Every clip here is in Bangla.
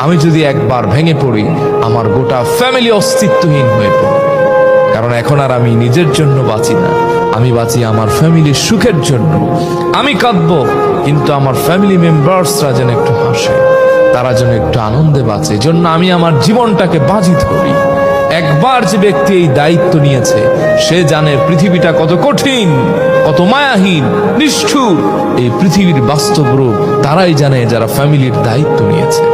আমি যদি একবার ভেঙে পড়ি, আমার গোটা ফ্যামিলি অস্তিত্বহীন হয়ে পড়ে। কারণ এখন আর আমি নিজের জন্য বাঁচি না, আমি বাঁচি আমার ফ্যামিলির সুখের জন্য। আমি কাঁদবো, কিন্তু আমার ফ্যামিলি মেম্বার্সরা যেন একটু হাসে, তারা যেন একটু আনন্দে বাঁচে, জন্য আমি আমার জীবনটাকে বাজি ধরি। একবার যে ব্যক্তি এই দায়িত্ব নিয়েছে, সে জানে পৃথিবীটা কত কঠিন, কত মায়াহীন, নিষ্ঠুর। এই পৃথিবীর বাস্তব রূপ তারাই জানে যারা ফ্যামিলির দায়িত্ব নিয়েছে।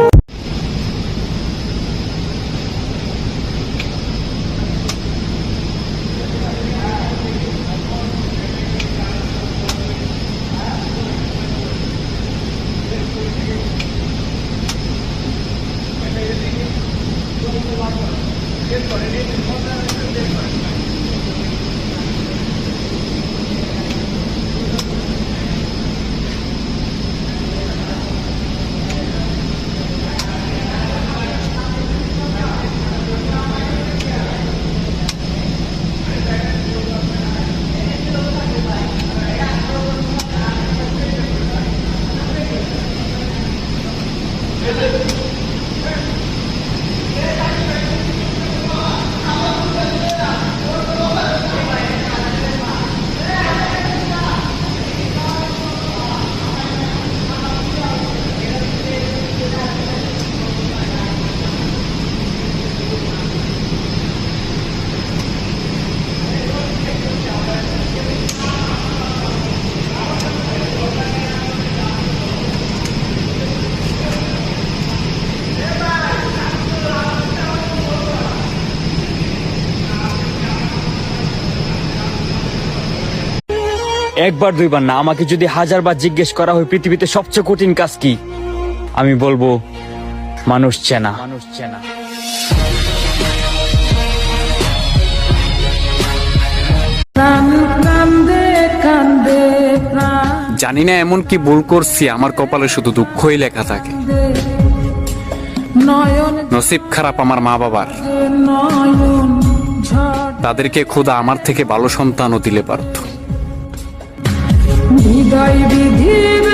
একবার দুইবার না, আমাকে যদি 1000 বার জিজ্ঞেস করা হয় পৃথিবীতে সবচেয়ে কঠিন কাজ কি, আমি বলবো মানুষ চেনা। জানি না এমন কি ভুল করছি, আমার কপালে শুধু দুঃখই লেখা থাকে। নসিব খারাপ আমার মা বাবার, তাদেরকে খোদা আমার থেকে ভালো সন্তানও দিলে পারত। হৃদয় বিধির